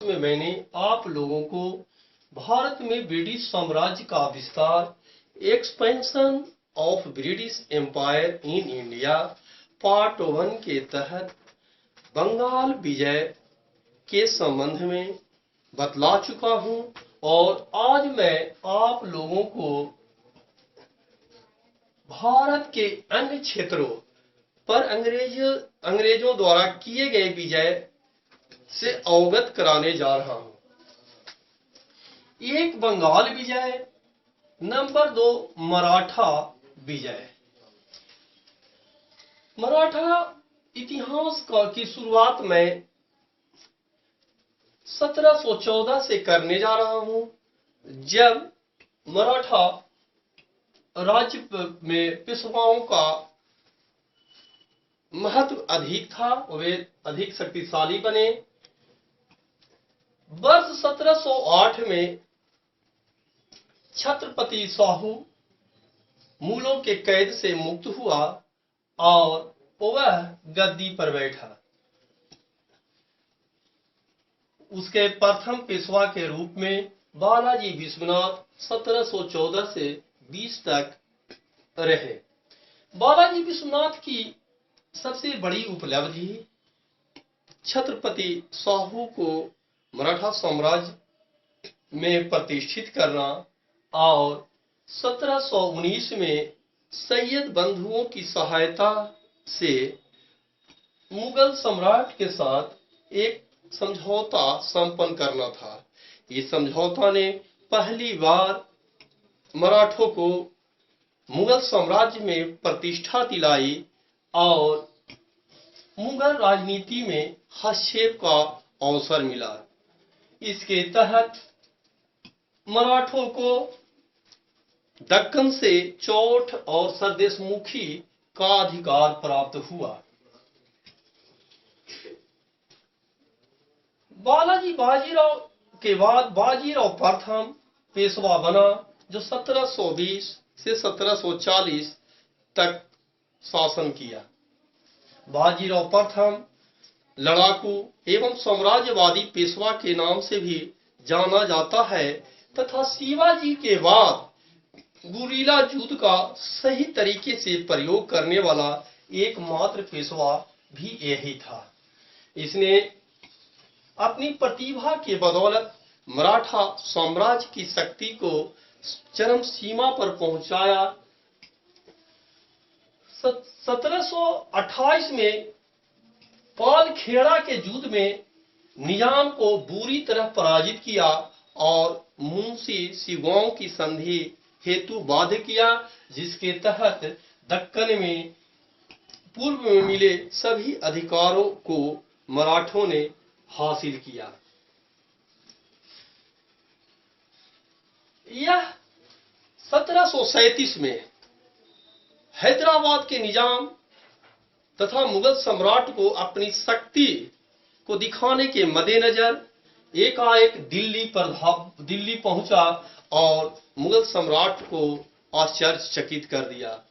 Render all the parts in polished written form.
में मैंने आप लोगों को भारत में ब्रिटिश साम्राज्य का विस्तार, expansion of British empire in India part 1 के तहत बंगाल विजय के संबंध में बतला चुका हूं और आज मैं आप लोगों को भारत के अन्य क्षेत्रों पर अंग्रेजों द्वारा किए गए विजय से अवगत कराने जा रहा हूं। एक, बंगाल विजय। नंबर 2, मराठा विजय। मराठा इतिहास की शुरुआत में 1714 से करने जा रहा हूं, जब मराठा राज्य में पेशवाओं का महत्व अधिक था, वे अधिक शक्तिशाली बने। वर्ष 1708 में छत्रपति शाहू मुगलों के कैद से मुक्त हुआ और वह गद्दी पर बैठा। उसके प्रथम पेशवा के रूप में बालाजी विश्वनाथ 1714 से 20 तक रहे। बालाजी विश्वनाथ की सबसे बड़ी उपलब्धि छत्रपति शाहू को मराठा साम्राज्य में प्रतिष्ठित करना और 1719 में सैयद बंधुओं की सहायता से मुगल सम्राट के साथ एक समझौता संपन्न करना था। इस समझौता ने पहली बार मराठों को मुगल साम्राज्य में प्रतिष्ठा दिलाई और मुगल राजनीति में हस्तक्षेप का अवसर मिला। इसके तहत मराठों को दक्कन से चौथ और सरदेशमुखी का अधिकार प्राप्त हुआ। बालाजी बाजीराव के बाद बाजीराव प्रथम पेशवा बना, जो 1720 से 1740 तक शासन किया। बाजीराव प्रथम लड़ाकू एवं साम्राज्यवादी पेशवा के नाम से भी जाना जाता है तथा शिवाजी के बाद गुरिल्ला युद्ध का सही तरीके से प्रयोग करने वाला एकमात्र पेशवा भी यही था। इसने अपनी प्रतिभा के बदौलत मराठा साम्राज्य की शक्ति को चरम सीमा पर पहुंचाया। 1728 में पालखेड़ा के युद्ध में निजाम को बुरी तरह पराजित किया और मुंशी शिवगांव की संधि हेतु बाध्य किया, जिसके तहत दक्कन में पूर्व में मिले सभी अधिकारों को मराठों ने हासिल किया। यह 1737 में हैदराबाद के निजाम तथा मुगल सम्राट को अपनी शक्ति को दिखाने के मद्देनजर एकाएक दिल्ली पहुंचा और मुगल सम्राट को आश्चर्यचकित कर दिया।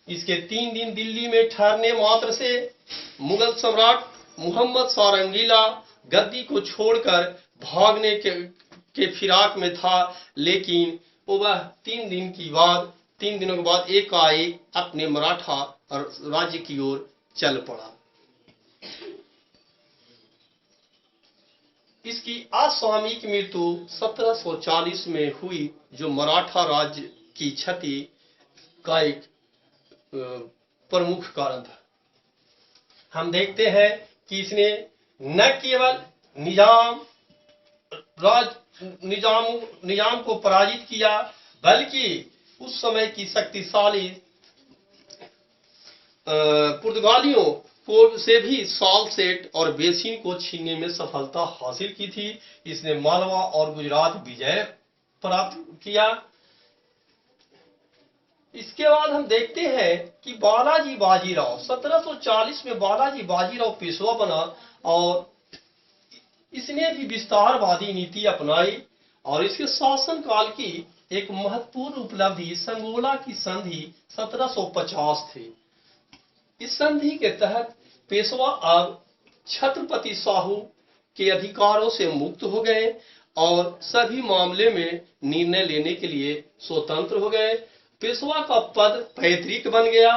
इसके 3 दिन दिल्ली में ठहरने मात्र से मुगल सम्राट मोहम्मद शाह रंगीला गद्दी को छोड़कर भागने के फिराक में था, लेकिन वह 3 दिनों के बाद एकाएक अपने मराठा राज्य की ओर चल पड़ा। इसकी असामयिक मृत्यु 1740 में हुई, जो मराठा राज्य की क्षति का एक प्रमुख कारण था। हम देखते हैं कि इसने न केवल निजाम को पराजित किया, बल्कि उस समय की शक्तिशाली पुर्तगालियों को से भी सालसेट और बेसिन को छीनने में सफलता हासिल की थी। इसने मालवा और गुजरात विजय प्राप्त किया। इसके बाद हम देखते हैं कि बालाजी बाजीराव 1740 में बालाजी बाजीराव पेशवा बना और इसने भी विस्तारवादी नीति अपनाई और इसके शासनकाल की एक महत्वपूर्ण उपलब्धि संगोला की संधि 1750 थी। इस संधि के तहत पेशवा अब छत्रपति शाहू के अधिकारों से मुक्त हो गए और सभी मामले में निर्णय लेने के लिए स्वतंत्र हो गए। पेशवा का पद पैतृक बन गया।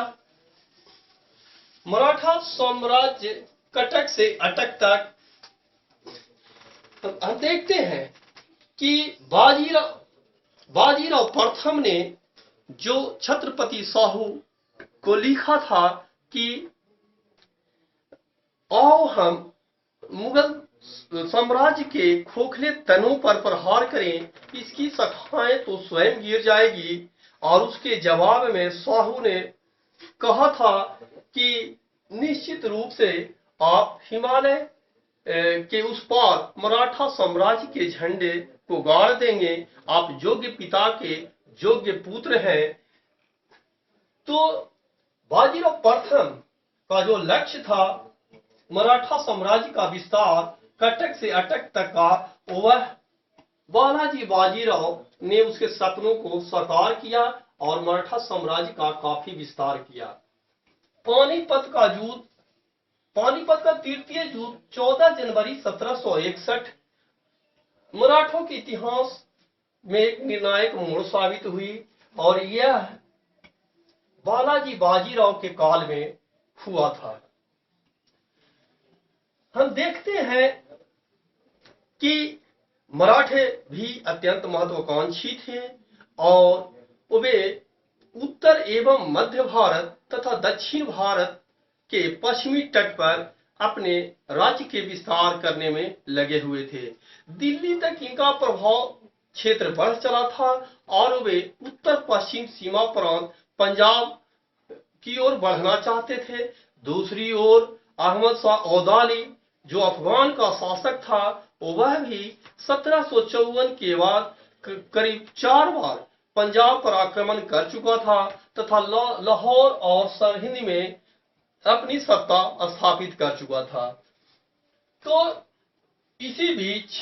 मराठा साम्राज्य कटक से अटक तक हम देखते हैं कि बाजीराव प्रथम ने जो छत्रपति शाहू को लिखा था कि आओ हम मुगल साम्राज्य के खोखले तनों पर प्रहार करें, इसकी शाखाएं तो स्वयं गिर जाएगी। और उसके जवाब में शाहू ने कहा था कि निश्चित रूप से आप हिमालय के उस पार मराठा साम्राज्य के झंडे को गाड़ देंगे, आप योग्य पिता के योग्य पुत्र हैं। तो बाजीराव प्रथम का जो लक्ष्य था मराठा साम्राज्य का विस्तार कटक से अटक तक का, वह बालाजी बाजीराव ने उसके सपनों को साकार किया और मराठा साम्राज्य का काफी विस्तार किया। पानीपत का तृतीय युद्ध 14 जनवरी 1761 मराठों के इतिहास में एक निर्णायक मोड़ साबित हुई और यह बालाजी बाजीराव के काल में हुआ था। हम देखते हैं कि मराठे भी अत्यंत महत्वाकांक्षी थे और वे उत्तर एवं मध्य भारत तथा दक्षिण भारत के पश्चिमी तट पर अपने राज्य के विस्तार करने में लगे हुए थे। दिल्ली तक इनका प्रभाव क्षेत्र बढ़ चला था और वे उत्तर पश्चिम सीमा प्रांत पंजाब की ओर बढ़ना चाहते थे। दूसरी ओर अहमद शाह औदाली जो अफगान का शासक था, वह भी 1754 के बाद करीब 4 बार पंजाब पर आक्रमण कर चुका था तथा लाहौर और सरहिंद में अपनी सत्ता स्थापित कर चुका था। तो इसी बीच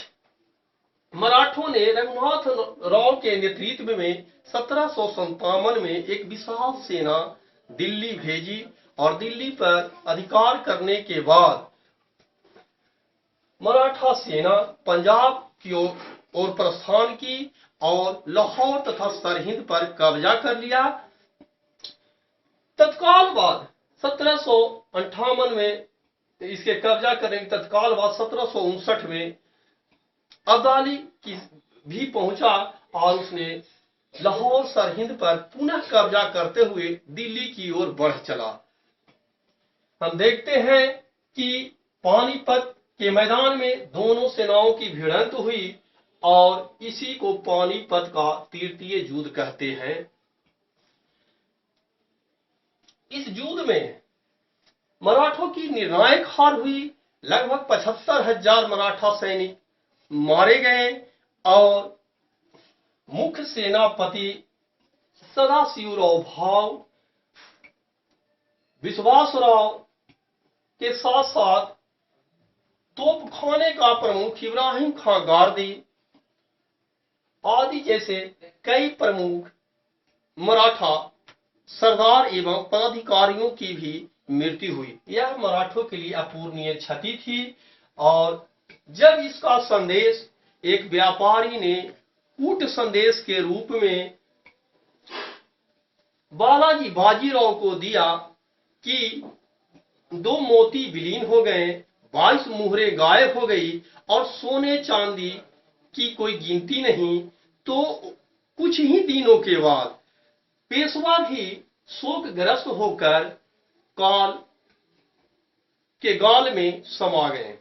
मराठों ने रघुनाथ राव के नेतृत्व में 1757 में एक विशाल सेना दिल्ली भेजी और दिल्ली पर अधिकार करने के बाद मराठा सेना पंजाब की ओर प्रस्थान की और लाहौर तथा सरहिंद पर कब्जा कर लिया। तत्काल बाद 1758 में इसके कब्जा करने के तत्काल बाद 1759 में अब्दाली की भी पहुंचा और उसने लाहौर सरहिंद पर पुनः कब्जा करते हुए दिल्ली की ओर बढ़ चला। हम देखते हैं कि पानीपत के मैदान में दोनों सेनाओं की भिड़ंत हुई और इसी को पानीपत का तृतीय युद्ध कहते हैं। इस युद्ध में मराठों की निर्णायक हार हुई। लगभग 75,000 मराठा सैनिक मारे गए और मुख्य सेनापति सदाशिवराव भाव, विश्वासराव के साथ साथ तोपखाने का प्रमुख इब्राहिम खां गारदी आदि जैसे कई प्रमुख मराठा सरदार एवं पदाधिकारियों की भी मृत्यु हुई। यह मराठों के लिए अपूरणीय क्षति थी। और जब इसका संदेश एक व्यापारी ने कूट संदेश के रूप में बालाजी बाजीराव को दिया कि 2 मोती विलीन हो गए, 22 मुहरें गायब हो गई और सोने चांदी की कोई गिनती नहीं, तो कुछ ही दिनों के बाद पेशवा भी शोकग्रस्त होकर काल के गाल में समा गए।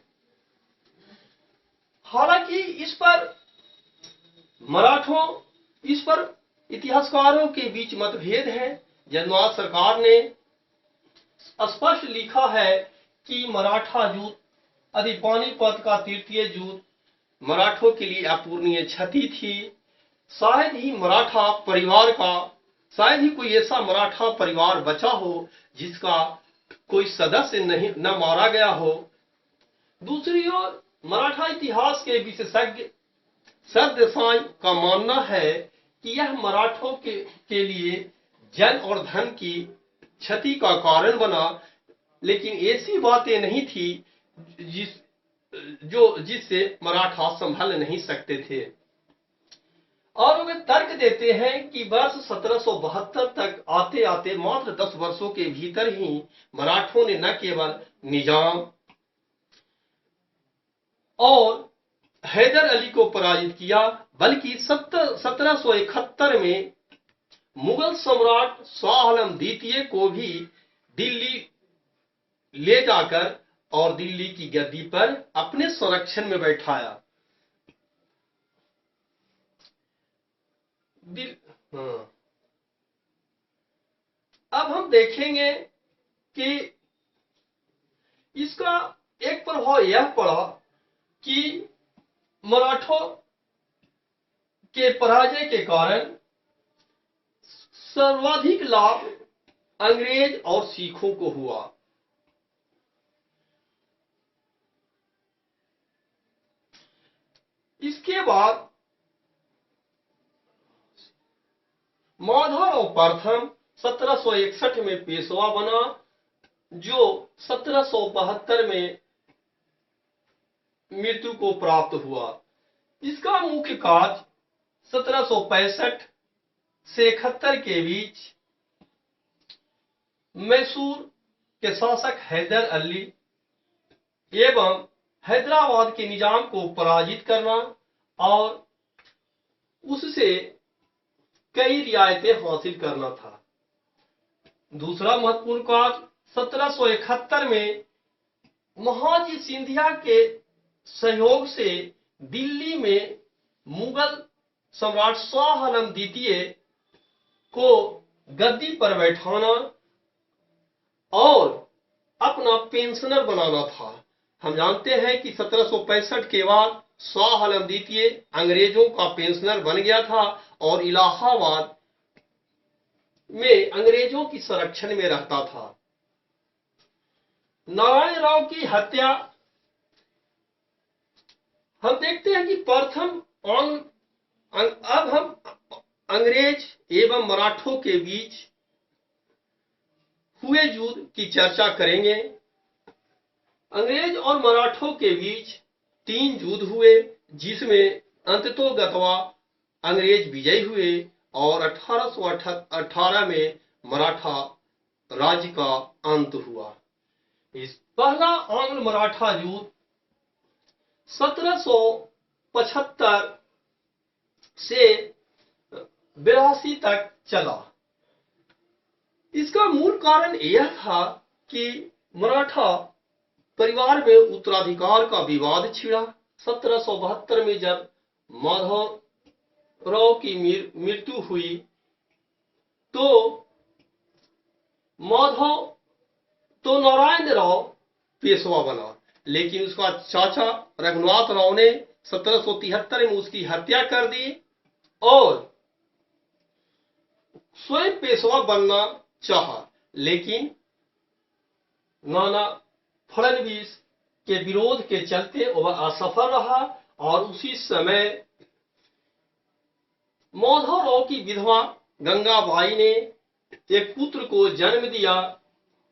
हालांकि इस पर इतिहासकारों के बीच मतभेद है। जन्माद सरकार ने स्पष्ट लिखा है कि मराठा युद्ध आदि पानीपत का तृतीय युद्ध मराठों के लिए अपूरणीय क्षति थी। शायद ही कोई ऐसा मराठा परिवार बचा हो जिसका कोई सदस्य न मारा गया हो। दूसरी ओर मराठा इतिहास के विशेषज्ञ सरदेसाई का मानना है कि यह मराठों के लिए जन और धन की क्षति का कारण बना, लेकिन ऐसी बातें नहीं थी जो जिससे मराठा संभल नहीं सकते थे। और वे तर्क देते हैं कि वर्ष 1772 तक आते आते मात्र 10 वर्षों के भीतर ही मराठों ने न केवल निजाम और हैदर अली को पराजित किया, बल्कि 1771 में मुगल सम्राट शाह आलम द्वितीय को भी दिल्ली ले जाकर और दिल्ली की गद्दी पर अपने संरक्षण में बैठाया। हाँ। अब हम देखेंगे कि इसका एक प्रभाव यह पड़ा कि मराठों के पराजय के कारण सर्वाधिक लाभ अंग्रेज और सिखों को हुआ। इसके बाद माधवराव प्रथम 1761 में पेशवा बना, जो 1772 में मृत्यु को प्राप्त हुआ। इसका मुख्य कार्य 1765 से 71 के बीच मैसूर के शासक हैदर अली एवं हैदराबाद के निजाम को पराजित करना और उससे कई रियायतें हासिल करना था। दूसरा महत्वपूर्ण कार्य 1771 में महाजी सिंधिया के सहयोग से दिल्ली में मुगल सम्राट शाह आलम द्वितीय को गद्दी पर बैठाना और अपना पेंशनर बनाना था। हम जानते हैं कि 1765 के बाद शाह आलम द्वितीय अंग्रेजों का पेंशनर बन गया था और इलाहाबाद में अंग्रेजों की संरक्षण में रहता था। नारायण राव की हत्या, हम देखते हैं कि प्रथम अब हम अंग्रेज एवं मराठों के बीच हुए युद्ध की चर्चा करेंगे। अंग्रेज और मराठों के बीच 3 युद्ध हुए, जिसमें अंततोगत्वा अंग्रेज विजयी हुए और 1818 में मराठा राज्य का अंत हुआ। इस पहला आंग्ल मराठा युद्ध 1775 से 82 तक चला। इसका मूल कारण यह था कि मराठा परिवार में उत्तराधिकार का विवाद छिड़ा। 1772 में जब माधवराव की मृत्यु हुई तो नारायण राव पेशवा बना, लेकिन उसका चाचा रघुनाथ राव ने 1773 में उसकी हत्या कर दी और स्वयं पेशवा बनना चाहा, लेकिन नाना फडणवीस के विरोध के चलते वह असफल रहा। और उसी समय माधवराव की विधवा गंगाबाई ने एक पुत्र को जन्म दिया,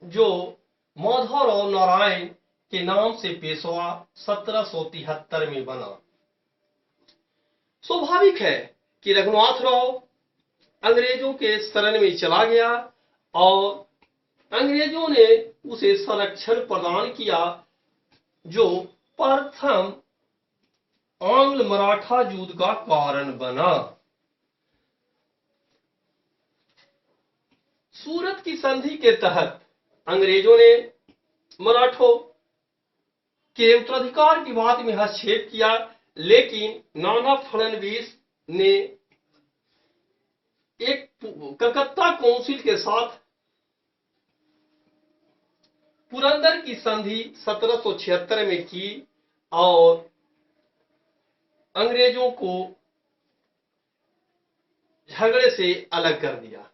जो माधवराव नारायण के नाम से पेशवा 1773 में बना। स्वाभाविक है कि रघुनाथ राव अंग्रेजों के शरण में चला गया और अंग्रेजों ने उसे संरक्षण प्रदान किया, जो प्रथम आंग्ल मराठा युद्ध का कारण बना। सूरत की संधि के तहत अंग्रेजों ने मराठों के उत्तराधिकार की बात में हस्तक्षेप किया, लेकिन नाना फडणवीस ने एक कलकत्ता काउंसिल के साथ पुरंदर की संधि 1776 में की और अंग्रेजों को झगड़े से अलग कर दिया।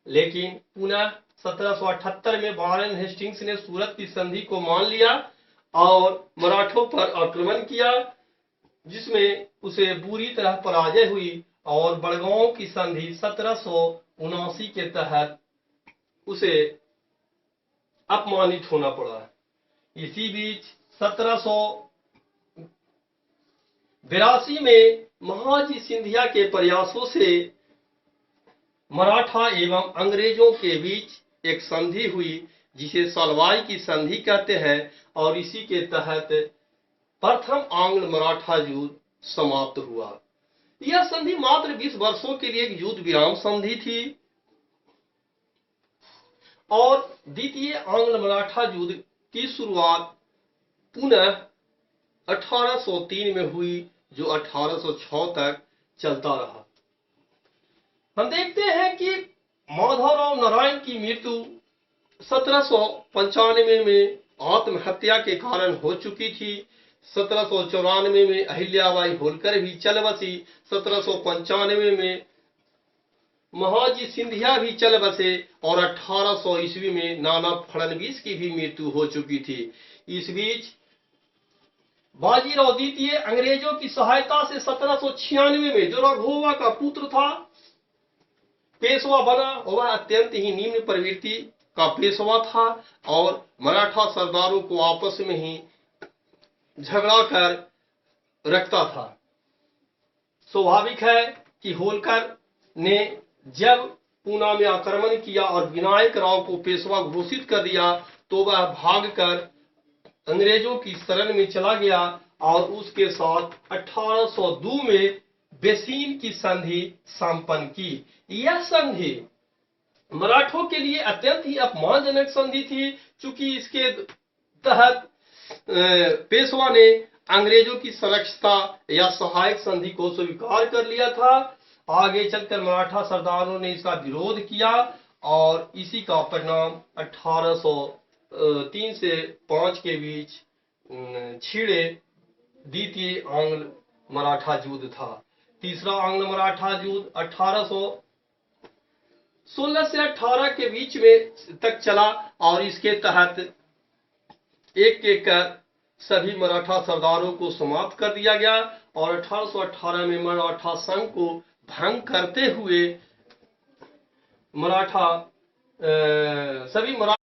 लेकिन पुनः 1778 में वारेन हेस्टिंग्स ने सूरत की संधि को मान लिया और मराठों पर आक्रमण किया, जिसमें उसे बुरी तरह पराजय हुई और बड़गांव की संधि 1779 के तहत उसे अपमानित होना पड़ा। इसी बीच 82 में महाजी सिंधिया के प्रयासों से मराठा एवं अंग्रेजों के बीच एक संधि हुई जिसे सलवाई की संधि कहते हैं और इसी के तहत प्रथम आंग्ल मराठा युद्ध समाप्त हुआ। यह संधि मात्र 20 वर्षों के लिए एक युद्ध विराम संधि थी और द्वितीय आंग्ल मराठा युद्ध की शुरुआत पुनः 1803 में हुई जो 1806 तक चलता रहा। हम देखते हैं कि माधवराव नारायण की मृत्यु 1795 में आत्महत्या के कारण हो चुकी थी। 1794 में अहिल्याबाई होलकर भी चल बसी। 1795 में महाजी सिंधिया भी चल बसे और 1800 ईस्वी में नाना फडणवीस की भी मृत्यु हो चुकी थी। इस बीच बाजीराव द्वितीय अंग्रेजों की सहायता से 1796 में जो राघोबा का पुत्र था पेशवा बना। वह अत्यंत ही निम्न प्रवृत्ति का पेशवा था और मराठा सरदारों को आपस में ही झगड़ा कर रखता था। स्वाभाविक है कि होलकर ने जब पूना में आक्रमण किया और विनायक राव को पेशवा घोषित कर दिया तो वह भागकर अंग्रेजों की शरण में चला गया और उसके साथ 1802 में बेसीन की संधि संपन्न की। यह संधि मराठों के लिए अत्यंत ही अपमानजनक संधि थी क्योंकि इसके तहत पेशवा ने अंग्रेजों की सुरक्षा या सहायक संधि को स्वीकार कर लिया था। आगे चलकर मराठा सरदारों ने इसका विरोध किया और इसी का परिणाम 1803 से 5 के बीच छिड़े द्वितीय आंग्ल मराठा युद्ध था। तीसरा आंग्ल मराठा युद्ध 1816 से 18 के बीच में तक चला और इसके तहत एक एक कर सभी मराठा सरदारों को समाप्त कर दिया गया और 1818 में मराठा संघ को भंग करते हुए सभी मराठा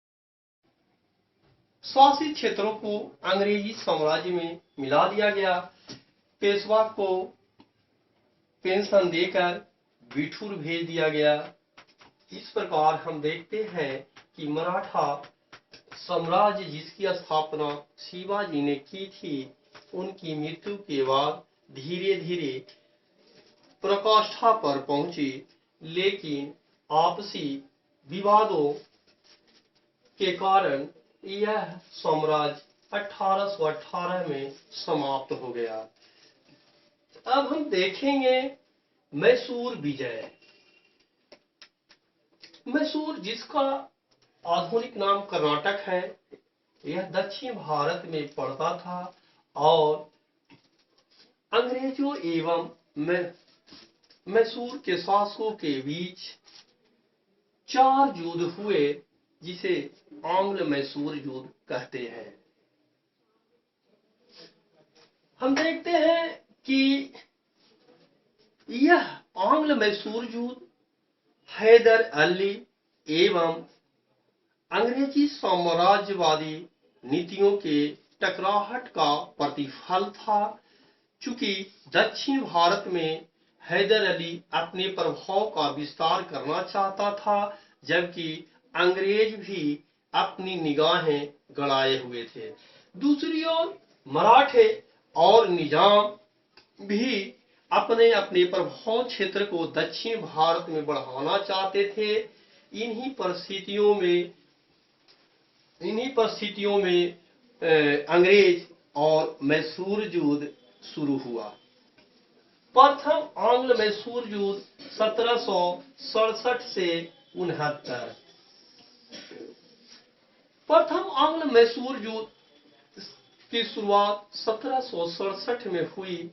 शासित क्षेत्रों को अंग्रेजी साम्राज्य में मिला दिया गया। पेशवा को पेंशन देकर बिठूर भेज दिया गया। इस प्रकार हम देखते हैं कि मराठा साम्राज्य जिसकी स्थापना शिवाजी ने की थी उनकी मृत्यु के बाद धीरे धीरे प्रकाष्ठा पर पहुंची, लेकिन आपसी विवादों के कारण यह साम्राज्य 1818 में समाप्त हो गया। अब हम देखेंगे मैसूर विजय। मैसूर जिसका आधुनिक नाम कर्नाटक है, यह दक्षिण भारत में पड़ता था और अंग्रेजों एवं मैसूर के शासकों के बीच 4 युद्ध हुए जिसे आंग्ल मैसूर युद्ध कहते हैं। हम देखते हैं कि यह आंग्ल मैसूर युद्ध हैदर अली एवं अंग्रेजी साम्राज्यवादी नीतियों के टकराहट का प्रतिफल था। चूंकि दक्षिण भारत में हैदर अली अपने प्रभाव का विस्तार करना चाहता था जबकि अंग्रेज भी अपनी निगाहें गड़ाए हुए थे। दूसरी ओर मराठे और निजाम भी अपने अपने प्रभाव क्षेत्र को दक्षिण भारत में बढ़ाना चाहते थे। इन्हीं परिस्थितियों में अंग्रेज और मैसूर युद्ध शुरू हुआ। प्रथम आंग्ल मैसूर युद्ध 1767 से 69। प्रथम आंग्ल मैसूर युद्ध की शुरुआत 1767 में हुई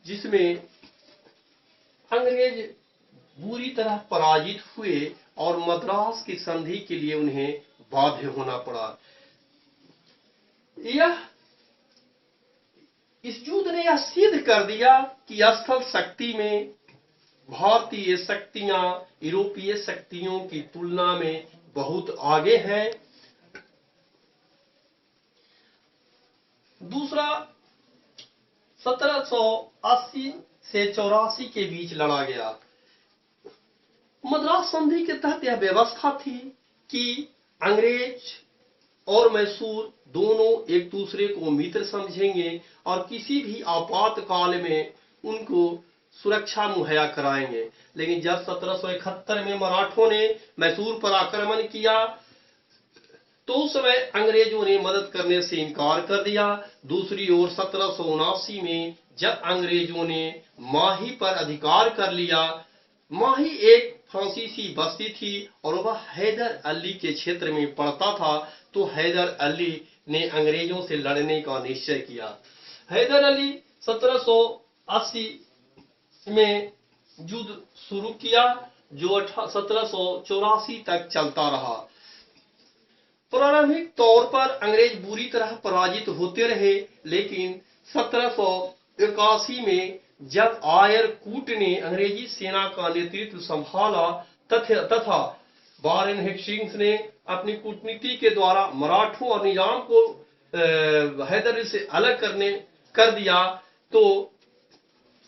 जिसमें अंग्रेज बुरी तरह पराजित हुए और मद्रास की संधि के लिए उन्हें बाध्य होना पड़ा। इस युद्ध ने यह सिद्ध कर दिया कि स्थल शक्ति में भारतीय शक्तियां यूरोपीय शक्तियों की तुलना में बहुत आगे हैं। दूसरा 1780 से 84 के बीच लड़ा गया। मद्रास संधि के तहत यह व्यवस्था थी कि अंग्रेज और मैसूर दोनों एक दूसरे को मित्र समझेंगे और किसी भी आपातकाल में उनको सुरक्षा मुहैया कराएंगे। लेकिन जब 1771 में मराठों ने मैसूर पर आक्रमण किया तो उस समय अंग्रेजों ने मदद करने से इनकार कर दिया। दूसरी ओर 1779 में जब अंग्रेजों ने माही पर अधिकार कर लिया, माही एक फ्रांसीसी बस्ती थी और वह हैदर अली के क्षेत्र में पड़ता था, तो हैदर अली ने अंग्रेजों से लड़ने का निश्चय किया। हैदर अली 1780 में युद्ध शुरू किया जो 1784 तक चलता रहा। प्रारंभिक तौर पर अंग्रेज बुरी तरह पराजित होते रहे, लेकिन 1781 में जब आयर कूट ने अंग्रेजी सेना का नेतृत्व संभाला तथा वारेन हेस्टिंग्स ने अपनी कूटनीति के द्वारा मराठों और निजाम को हैदर अली से अलग कर दिया, तो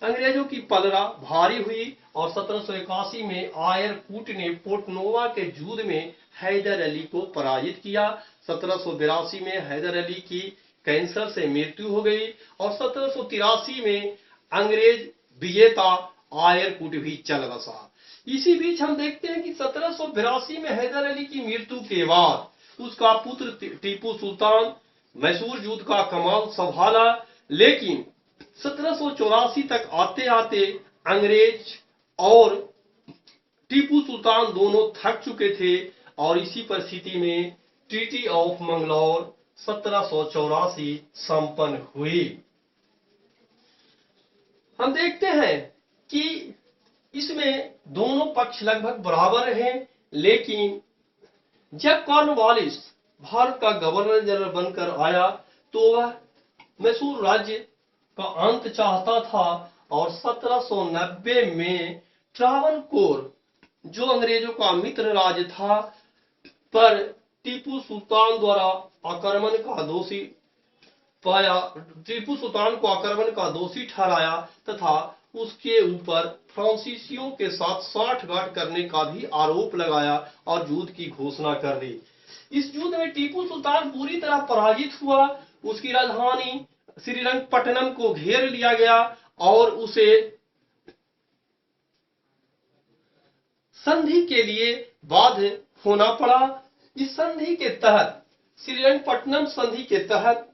अंग्रेजों की पलड़ा भारी हुई और 1781 में आयर कूट ने पोर्टनोवा के युद्ध में हैदर अली को पराजित किया। 1782 में हैदर अली की कैंसर से मृत्यु हो गई और 1783 में अंग्रेज विजेता आयर कूट भी चल बसा। इसी बीच हम देखते हैं कि 1782 में हैदर अली की मृत्यु के बाद उसका पुत्र टीपू सुल्तान मैसूर युद्ध का कमान संभाला, लेकिन 1784 तक आते आते अंग्रेज और टीपू सुल्तान दोनों थक चुके थे और इसी परिस्थिति में ट्रीटी ऑफ मंगलौर 1784 संपन्न हुई। हम देखते हैं कि इसमें दोनों पक्ष लगभग बराबर हैं, लेकिन जब कॉर्नवालिस भारत का गवर्नर जनरल बनकर आया तो वह मैसूर राज्य का अंत चाहता था और 1790 में ट्रावनकोर जो अंग्रेजों का मित्र राज्य था पर टीपू सुल्तान द्वारा आक्रमण का दोषी पाया, टीपू सुल्तान को आक्रमण का दोषी ठहराया तथा उसके ऊपर फ्रांसीसियों के साथ साठगांठ करने का भी आरोप लगाया और युद्ध की घोषणा कर दी। इस युद्ध में टीपू सुल्तान पूरी तरह पराजित हुआ। उसकी राजधानी श्रीरंगपट्टनम को घेर लिया गया और उसे संधि के लिए बाध्य होना पड़ा। इस संधि के तहत, श्रीरंगपट्टनम संधि के तहत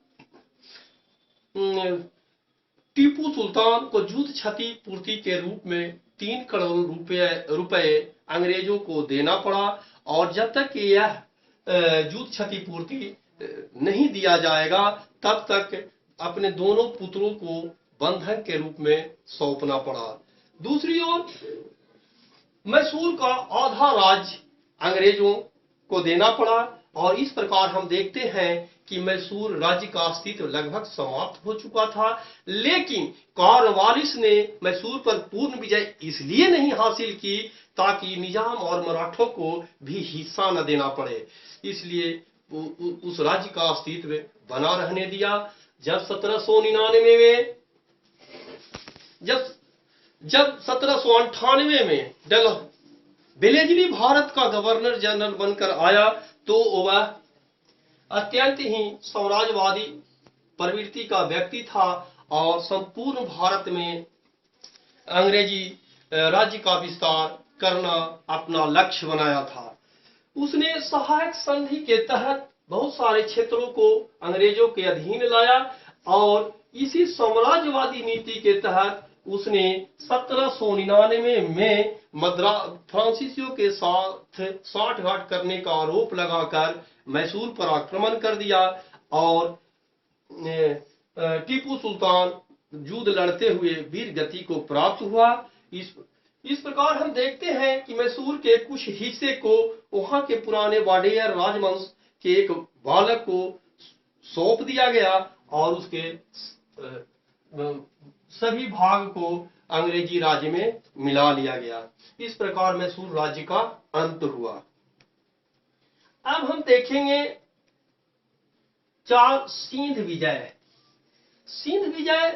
टीपू सुल्तान को युद्ध क्षति पूर्ति के रूप में 3 करोड़ रुपए अंग्रेजों को देना पड़ा और जब तक यह युद्ध क्षति पूर्ति नहीं दिया जाएगा तब तक अपने दोनों पुत्रों को बंधक के रूप में सौंपना पड़ा। दूसरी ओर मैसूर का आधा राज्य अंग्रेजों को देना पड़ा और इस प्रकार हम देखते हैं कि मैसूर राज्य का अस्तित्व लगभग समाप्त हो चुका था। लेकिन कॉर्नवालिस ने मैसूर पर पूर्ण विजय इसलिए नहीं हासिल की ताकि निजाम और मराठों को भी हिस्सा न देना पड़े, इसलिए उस राज्य का अस्तित्व बना रहने दिया। जब 1799 में जब 1798 में बेलेजली भारत का गवर्नर जनरल बनकर आया तो वह अत्यंत ही साम्राज्यवादी प्रवृत्ति का व्यक्ति था और संपूर्ण भारत में अंग्रेजी राज्य का विस्तार करना अपना लक्ष्य बनाया था। उसने सहायक संधि के तहत बहुत सारे क्षेत्रों को अंग्रेजों के अधीन लाया और इसी साम्राज्यवादी नीति के तहत उसने 1799 में फ्रांसीसियों के साथ साठगांठ करने का आरोप लगाकर मैसूर पर आक्रमण कर दिया और टीपू सुल्तान युद्ध लड़ते हुए वीर गति को प्राप्त हुआ। इस प्रकार हम देखते हैं कि मैसूर के कुछ हिस्से को वहां के पुराने वाडेयर राजवंश के एक बालक को सौंप दिया गया और उसके सभी भाग को अंग्रेजी राज्य में मिला लिया गया। इस प्रकार मैसूर राज्य का अंत हुआ। अब हम देखेंगे 4 सिंध विजय। सिंध विजय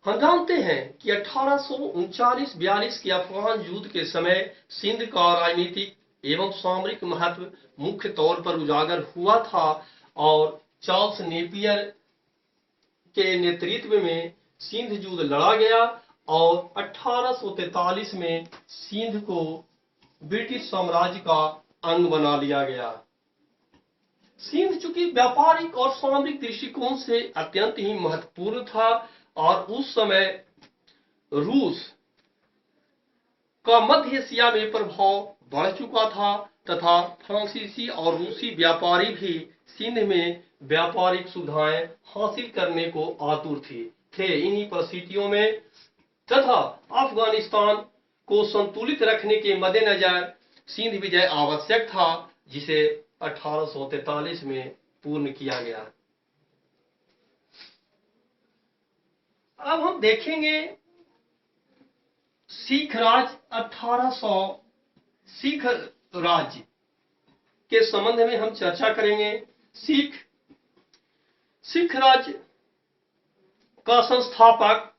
हम जानते हैं कि 1839-42 के अफगान युद्ध के समय सिंध का राजनीतिक एवं सामरिक महत्व मुख्य तौर पर उजागर हुआ था और चार्ल्स नेपियर के नेतृत्व में सिंध युद्ध लड़ा गया और 1843 में सिंध को ब्रिटिश साम्राज्य का अंग बना लिया गया। सिंध चूंकि व्यापारिक और सामरिक दृष्टिकोण से अत्यंत ही महत्वपूर्ण था और उस समय रूस का मध्य एशिया में प्रभाव बढ़ चुका था तथा फ्रांसीसी और रूसी व्यापारी भी सिंध में व्यापारिक सुविधाएं हासिल करने को आतुर थे। इन्हीं परिस्थितियों में तथा अफगानिस्तान को संतुलित रखने के मद्देनजर सिंध विजय आवश्यक था, जिसे 1843 में पूर्ण किया गया। अब हम देखेंगे सिख राज 1800 सिख राज्य के संबंध में हम चर्चा करेंगे। सिख राज्य का संस्थापक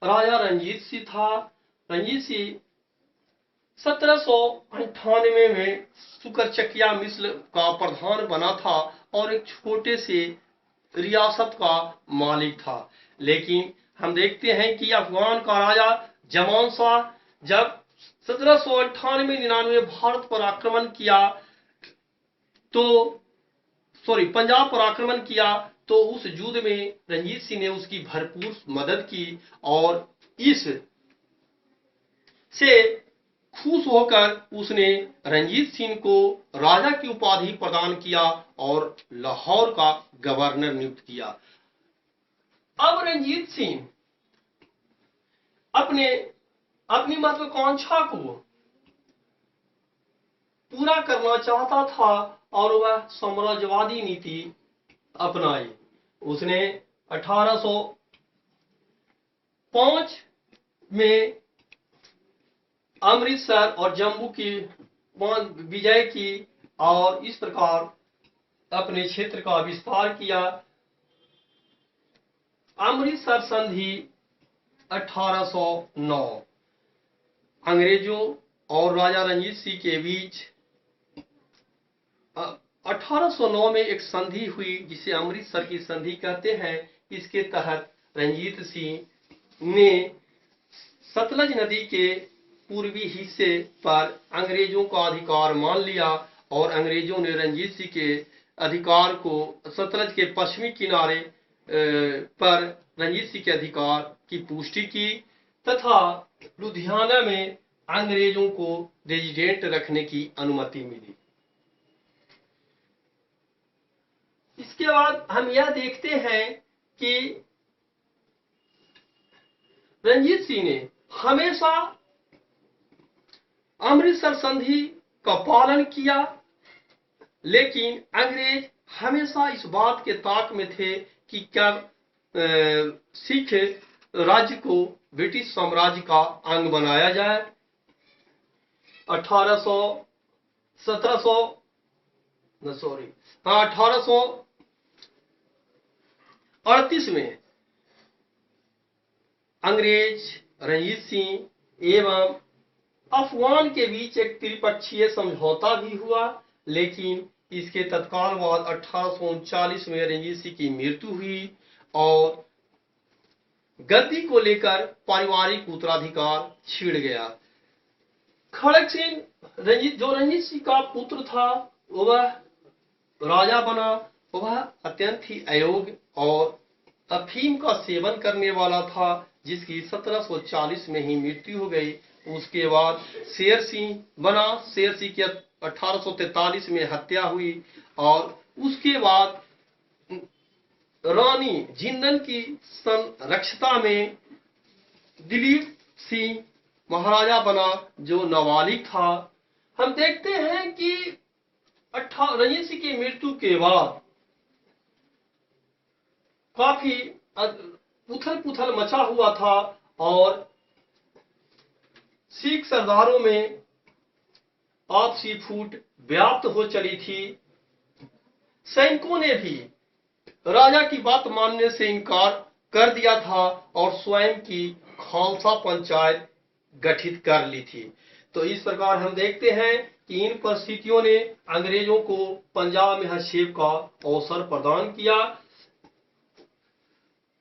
राजा रणजीत सिंह था। रणजीत सिंह 1798 में सुकरचकिया मिस्र का प्रधान बना था और एक छोटे से रियासत का मालिक था। लेकिन हम देखते हैं कि अफगान का राजा जमान शाह जब 1798-99 भारत पर आक्रमण किया पंजाब पर आक्रमण किया तो उस युद्ध में रणजीत सिंह ने उसकी भरपूर मदद की और इस से खुश होकर उसने रणजीत सिंह को राजा की उपाधि प्रदान किया और लाहौर का गवर्नर नियुक्त किया। अब रणजीत सिंह अपनी महत्वाकांक्षा को पूरा करना चाहता था और वह साम्राज्यवादी नीति अपनाई। उसने 1805 में अमृतसर और जम्मू की विजय की और इस प्रकार अपने क्षेत्र का विस्तार किया। अमृतसर संधि 1809 अंग्रेजों और राजा रणजीत सिंह के बीच 1809 में एक संधि हुई जिसे अमृतसर की संधि कहते हैं। इसके तहत रणजीत सिंह ने सतलज नदी के पूर्वी हिस्से पर अंग्रेजों का अधिकार मान लिया और अंग्रेजों ने रणजीत सिंह के अधिकार को सतलज के पश्चिमी किनारे पर रणजीत सिंह के अधिकार की पुष्टि की तथा लुधियाना में अंग्रेजों को रेजिडेंट रखने की अनुमति मिली। इसके बाद हम यह देखते हैं कि रणजीत सिंह ने हमेशा अमृतसर संधि का पालन किया, लेकिन अंग्रेज हमेशा इस बात के ताक में थे कि क्या सिख राज्य को ब्रिटिश साम्राज्य का अंग बनाया जाए। 1838 में अंग्रेज रणजीत सिंह एवं अफगान के बीच एक त्रिपक्षीय समझौता भी हुआ, लेकिन इसके तत्काल बाद 1839 में रणजीत सिंह की मृत्यु हुई और गद्दी को लेकर पारिवारिक उत्तराधिकार छिड़ गया। खड़ग सिंह जो रणजीत सिंह का पुत्र था वह राजा बना। वह अत्यंत ही अयोग्य और अफीम का सेवन करने वाला था, जिसकी 1740 में ही मृत्यु हो गई। उसके बाद शेर सिंह बना। शेर सिंह की 1843 में हत्या हुई और उसके बाद रानी जिंदन की संरक्षता में दिलीप सिंह महाराजा बना जो नाबालिग था। हम देखते हैं कि रणजीत सिंह की मृत्यु के बाद काफी उथल पुथल मचा हुआ था और सिख सरदारों में आपसी फूट व्याप्त हो चली थी। सैनिकों ने भी राजा की बात मानने से इनकार कर दिया था और स्वयं की खालसा पंचायत गठित कर ली थी। तो इस प्रकार हम देखते हैं कि इन परिस्थितियों ने अंग्रेजों को पंजाब में हस्तक्षेप का अवसर प्रदान किया।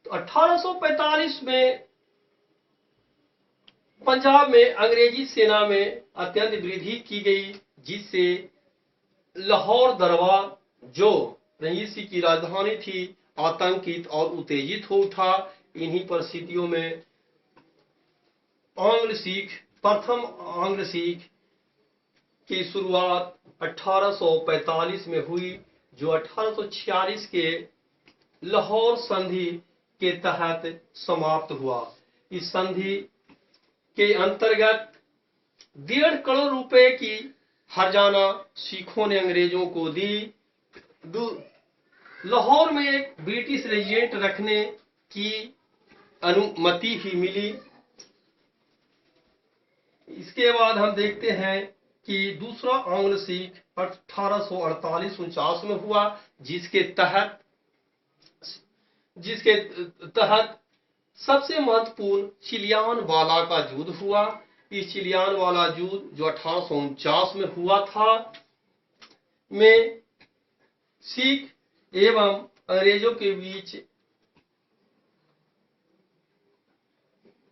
तो 1845 में पंजाब में अंग्रेजी सेना में अत्यंत वृद्धि की गई, जिससे लाहौर दरबार जो रईस की राजधानी थी आतंकित और उत्तेजित हो उठा। इन्हीं परिस्थितियों में प्रथम आंग्ल सिख की शुरुआत 1845 में हुई, जो 1846 के लाहौर संधि के तहत समाप्त हुआ। इस संधि के अंतर्गत 1.5 करोड़ रुपए की हर्जाना सिखों ने अंग्रेजों को दी। लाहौर में एक ब्रिटिश रेजिमेंट रखने की अनुमति भी मिली। इसके बाद हम देखते हैं कि दूसरा आंग्ल सिख 1848-49 में हुआ, जिसके तहत सबसे महत्वपूर्ण चिलियान वाला का युद्ध हुआ। इस चिलियान वाला युद्ध जो 1849 में हुआ था, में सिख एवं अंग्रेजों के बीच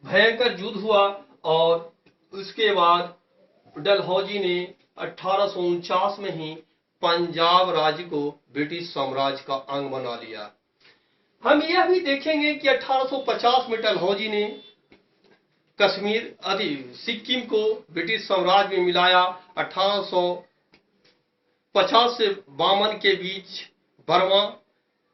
भयंकर युद्ध हुआ और उसके बाद डलहौजी ने 1849 में ही पंजाब राज्य को ब्रिटिश साम्राज्य का अंग बना लिया। हम यह भी देखेंगे कि 1850 में डलहौजी ने कश्मीर आदि सिक्किम को ब्रिटिश साम्राज्य में मिलाया। 1850 से 52 के बीच बर्मा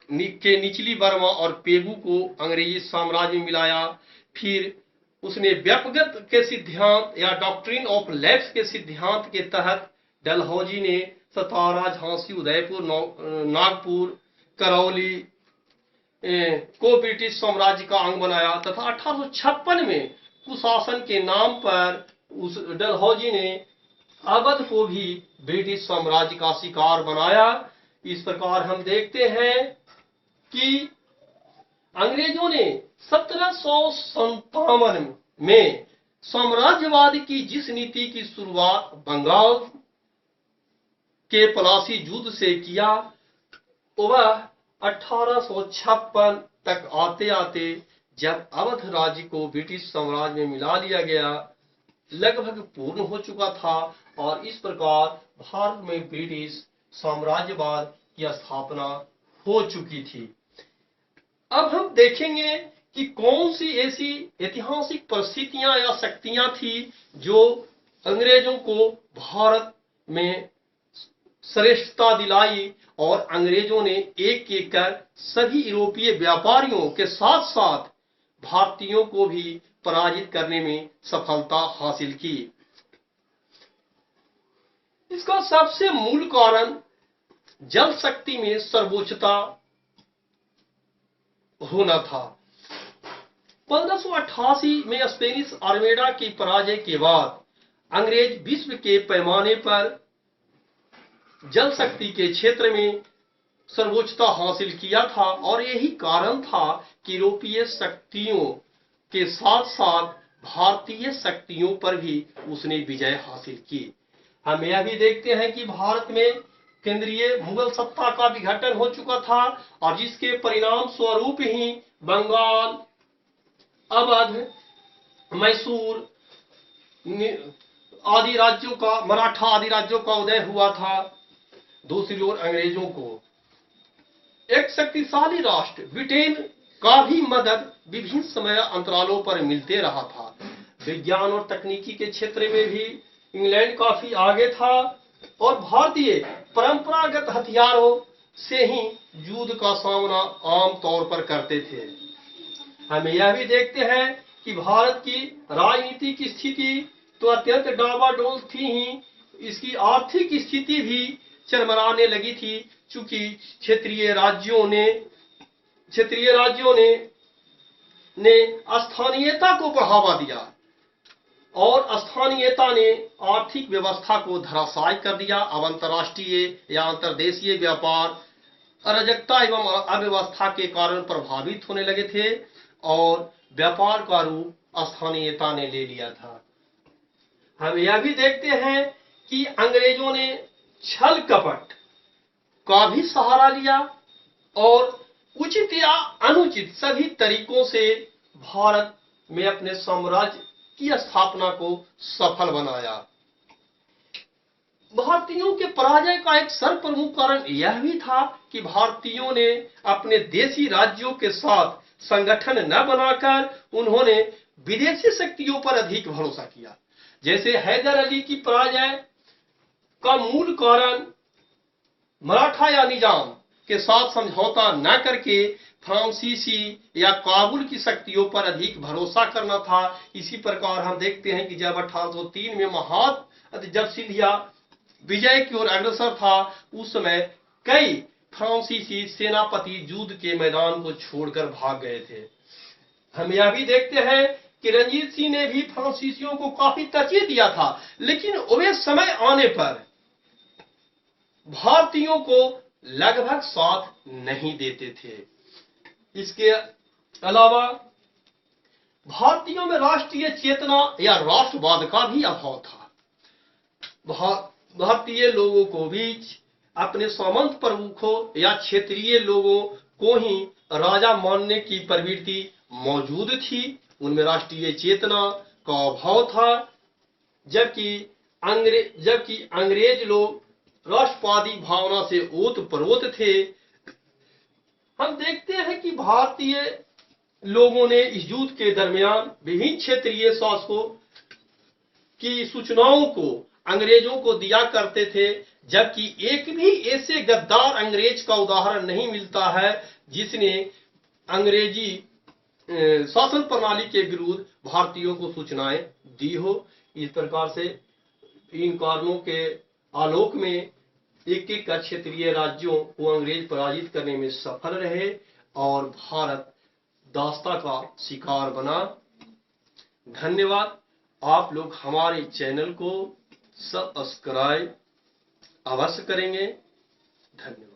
के निचली बर्मा और पेगू को अंग्रेजी साम्राज्य में मिलाया। फिर उसने व्यक्तिगत के सिद्धांत या डॉक्ट्रिन ऑफ लैप्स के सिद्धांत के तहत डलहौजी ने सतारा, झांसी, उदयपुर, नागपुर, करौली को ब्रिटिश साम्राज्य का अंग बनाया तथा 1856 में कुशासन के नाम पर उस डलहौजी ने अवध को भी ब्रिटिश साम्राज्य का शिकार बनाया। इस प्रकार हम देखते हैं कि अंग्रेजों ने 1757 में साम्राज्यवाद की जिस नीति की शुरुआत बंगाल के पलासी युद्ध से किया, वह 1856 तक आते आते जब अवध राज्य को ब्रिटिश साम्राज्य में मिला लिया गया, लगभग पूर्ण हो चुका था और इस प्रकार भारत में ब्रिटिश साम्राज्यवाद की स्थापना हो चुकी थी। अब हम देखेंगे कि कौन सी ऐसी ऐतिहासिक परिस्थितियां या शक्तियां थी जो अंग्रेजों को भारत में श्रेष्ठता दिलाई और अंग्रेजों ने एक एक कर सभी यूरोपीय व्यापारियों के साथ साथ भारतीयों को भी पराजित करने में सफलता हासिल की। इसका सबसे मूल कारण जल शक्ति में सर्वोच्चता होना था। 1588 में स्पेनिश आर्मेडा की पराजय के बाद अंग्रेज विश्व के पैमाने पर जल शक्ति के क्षेत्र में सर्वोच्चता हासिल किया था और यही कारण था कि यूरोपीय शक्तियों के साथ साथ भारतीय शक्तियों पर भी उसने विजय हासिल की। हम यह भी देखते हैं कि भारत में केंद्रीय मुगल सत्ता का विघटन हो चुका था और जिसके परिणाम स्वरूप ही बंगाल, अवध, मैसूर आदि राज्यों का, मराठा आदि राज्यों का उदय हुआ था। दूसरी ओर अंग्रेजों को एक शक्तिशाली राष्ट्र ब्रिटेन का भी मदद विभिन्न समय अंतरालों पर मिलते रहा था। विज्ञान और तकनीकी के क्षेत्र में भी इंग्लैंड काफी आगे था और भारतीय परंपरागत हथियारों से ही युद्ध का सामना आम तौर पर करते थे। हम यह भी देखते हैं कि भारत की राजनीतिक स्थिति तो अत्यंत डावाडोल थी ही, इसकी आर्थिक स्थिति भी चरमराने लगी थी, चूंकि क्षेत्रीय राज्यों ने स्थानीयता को बढ़ावा दिया और स्थानीयता ने आर्थिक व्यवस्था को धराशायी कर दिया। अब अंतर्राष्ट्रीय या अंतर्देशीय व्यापार अराजकता एवं अव्यवस्था के कारण प्रभावित होने लगे थे। और व्यापार का रूप स्थानीयता ने ले लिया था। हम यह भी देखते हैं कि अंग्रेजों ने छल कपट का भी सहारा लिया और उचित या अनुचित सभी तरीकों से भारत में अपने साम्राज्य की स्थापना को सफल बनाया। भारतीयों के पराजय का एक सर्वप्रमुख कारण यह भी था कि भारतीयों ने अपने देशी राज्यों के साथ संगठन न बनाकर उन्होंने विदेशी शक्तियों पर अधिक भरोसा किया। जैसे हैदर अली की पराजय का मूल कारण मराठा या निजाम के साथ समझौता न करके फ्रांसीसी या काबुल की शक्तियों पर अधिक भरोसा करना था। इसी प्रकार हम देखते हैं कि जब 1803 में जब सिंधिया विजय की ओर अग्रसर था, उस समय कई फ्रांसीसी सेनापति युद्ध के मैदान को छोड़कर भाग गए थे। हम यह भी देखते हैं कि रंजीत सिंह ने भी फ्रांसीसियों को काफी तरजीह दिया था, लेकिन वे समय आने पर भारतीयों को लगभग साथ नहीं देते थे। इसके अलावा भारतीयों में राष्ट्रीय चेतना या राष्ट्रवाद का भी अभाव था। भारतीय लोगों को बीच अपने सामंत प्रमुखों या क्षेत्रीय लोगों को ही राजा मानने की प्रवृत्ति मौजूद थी। उनमें राष्ट्रीय चेतना का अभाव था, जबकि अंग्रेज लोग राष्ट्रवादी भावना से ओतप्रोत थे। हम देखते हैं कि भारतीय लोगों ने इस युद्ध के दरमियान विभिन्न क्षेत्रीय शासकों की सूचनाओं को अंग्रेजों को दिया करते थे, जबकि एक भी ऐसे गद्दार अंग्रेज का उदाहरण नहीं मिलता है जिसने अंग्रेजी शासन प्रणाली के विरुद्ध भारतीयों को सूचनाएं दी हो। इस प्रकार से इन कारणों के आलोक में एक एक क्षेत्रीय राज्यों को अंग्रेज पराजित करने में सफल रहे और भारत दास्ता का शिकार बना। धन्यवाद। आप लोग हमारे चैनल को सब्सक्राइब अवश्य करेंगे। धन्यवाद।